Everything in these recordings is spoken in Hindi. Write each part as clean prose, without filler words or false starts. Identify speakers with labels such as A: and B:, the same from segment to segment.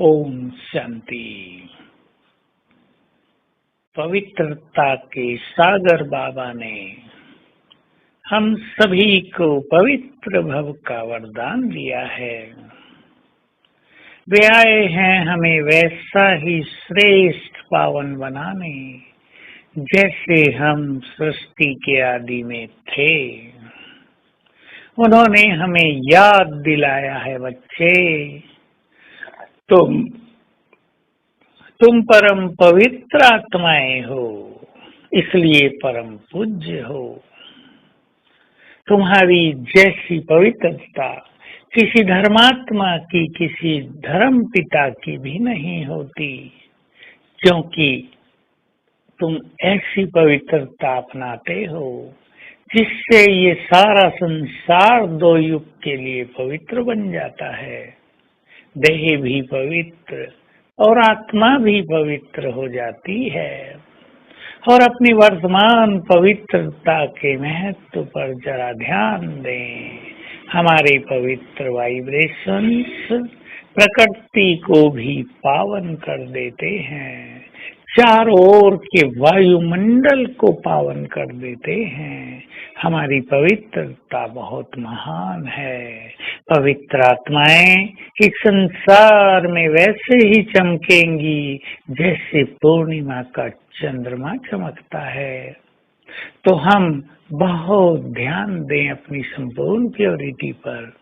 A: ओम शांति। पवित्रता के सागर बाबा ने हम सभी को पवित्र भव का वरदान दिया है। वे आए हैं हमें वैसा ही श्रेष्ठ पावन बनाने जैसे हम सृष्टि के आदि में थे। उन्होंने हमें याद दिलाया है, बच्चे तुम परम पवित्र आत्माएं हो, इसलिए परम पूज्य हो। तुम्हारी जैसी पवित्रता किसी धर्मात्मा की, किसी धर्म पिता की भी नहीं होती, क्योंकि तुम ऐसी पवित्रता अपनाते हो जिससे ये सारा संसार दो युग के लिए पवित्र बन जाता है। देह भी पवित्र और आत्मा भी पवित्र हो जाती है। और अपनी वर्तमान पवित्रता के महत्व पर जरा ध्यान दें। हमारे पवित्र वाइब्रेशंस प्रकृति को भी पावन कर देते हैं, चारों ओर के वायुमंडल को पावन कर देते हैं। हमारी पवित्रता बहुत महान है। पवित्र आत्माएं इस संसार में वैसे ही चमकेंगी जैसे पूर्णिमा का चंद्रमा चमकता है। तो हम बहुत ध्यान दें अपनी संपूर्ण प्योरिटी पर।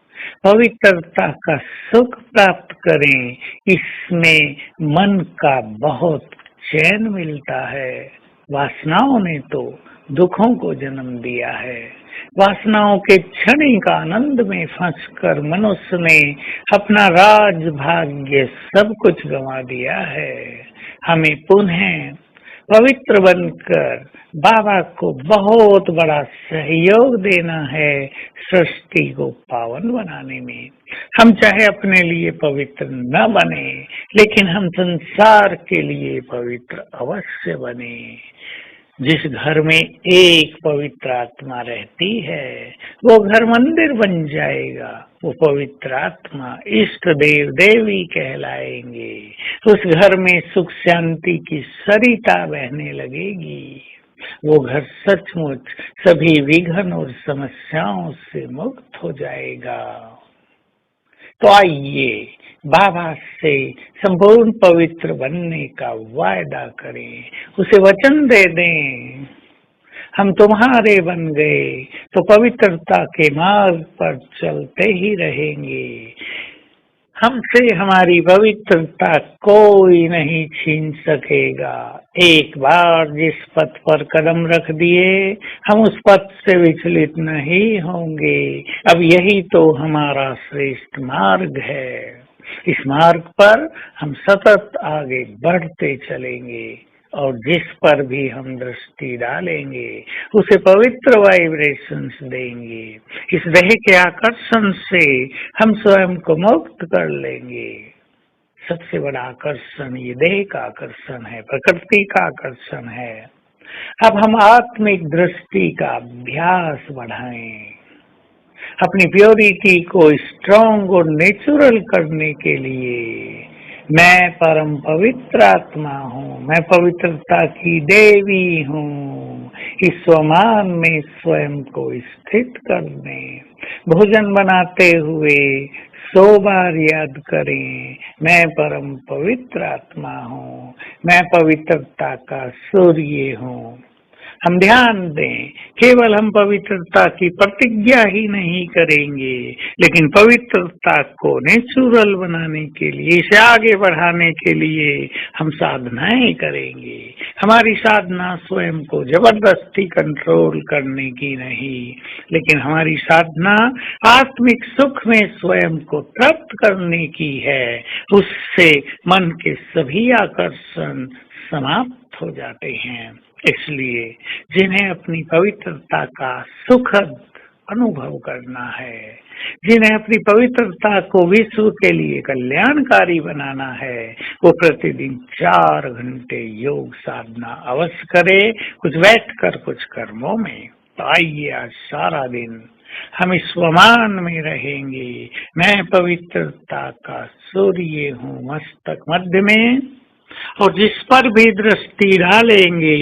A: पवित्रता का सुख प्राप्त करें। इसमें मन का बहुत चैन मिलता है। वासनाओं ने तो दुखों को जन्म दिया है। वासनाओं के क्षणिक आनंद में फंसकर मनुष्य ने अपना राज भाग्य सब कुछ गंवा दिया है। हमें पुनः पवित्र बनकर बाबा को बहुत बड़ा सहयोग देना है सृष्टि को पावन बनाने में। हम चाहे अपने लिए पवित्र न बने, लेकिन हम संसार के लिए पवित्र अवश्य बने। जिस घर में एक पवित्र आत्मा रहती है वो घर मंदिर बन जाएगा। वो पवित्र आत्मा इष्ट देव देवी कहलाएंगे। उस घर में सुख शांति की सरिता बहने लगेगी। वो घर सचमुच सभी विघ्न और समस्याओं से मुक्त हो जाएगा। तो आइए बाबा से संपूर्ण पवित्र बनने का वायदा करें, उसे वचन दे दें। हम तुम्हारे बन गए तो पवित्रता के मार्ग पर चलते ही रहेंगे। हमसे हमारी पवित्रता कोई नहीं छीन सकेगा। एक बार जिस पथ पर कदम रख दिए, हम उस पथ से विचलित नहीं होंगे। अब यही तो हमारा श्रेष्ठ मार्ग है। इस मार्ग पर हम सतत आगे बढ़ते चलेंगे और जिस पर भी हम दृष्टि डालेंगे उसे पवित्र वाइब्रेशंस देंगे। इस देह के आकर्षण से हम स्वयं को मुक्त कर लेंगे। सबसे बड़ा आकर्षण ये देह का आकर्षण है, प्रकृति का आकर्षण है। अब हम आत्मिक दृष्टि का अभ्यास बढ़ाएं। अपनी प्योरिटी को स्ट्रॉन्ग और नेचुरल करने के लिए मैं परम पवित्र आत्मा हूँ, मैं पवित्रता की देवी हूँ। इस स्वमान में स्वयं को स्थित कर दें। भोजन बनाते हुए 100 बार याद करें, मैं परम पवित्र आत्मा हूँ, मैं पवित्रता का सूर्य हूँ। हम ध्यान दें, केवल हम पवित्रता की प्रतिज्ञा ही नहीं करेंगे, लेकिन पवित्रता को नेचुरल बनाने के लिए, इसे आगे बढ़ाने के लिए हम साधनाएं करेंगे। हमारी साधना स्वयं को जबरदस्ती कंट्रोल करने की नहीं, लेकिन हमारी साधना आत्मिक सुख में स्वयं को प्राप्त करने की है। उससे मन के सभी आकर्षण समाप्त हो जाते हैं। इसलिए जिन्हें अपनी पवित्रता का सुखद अनुभव करना है, जिन्हें अपनी पवित्रता को विश्व के लिए कल्याणकारी बनाना है, वो प्रतिदिन 4 घंटे योग साधना अवश्य करे, कुछ बैठकर कुछ कर्मों में। तो आइए आज सारा दिन हम इस स्वमान में रहेंगे। मैं पवित्रता का सूर्य हूँ मस्तक मध्य में, और जिस पर भी दृष्टि डालेंगे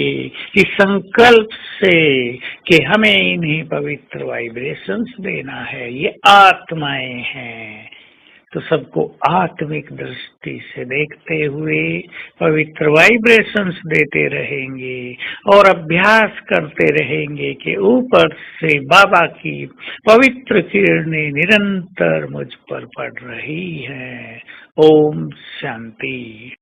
A: इस संकल्प से कि हमें इन्हें पवित्र वाइब्रेशंस देना है, ये आत्माएं हैं, तो सबको आत्मिक दृष्टि से देखते हुए पवित्र वाइब्रेशंस देते रहेंगे और अभ्यास करते रहेंगे कि ऊपर से बाबा की पवित्र किरणें निरंतर मुझ पर पड़ रही हैं। ओम शांति।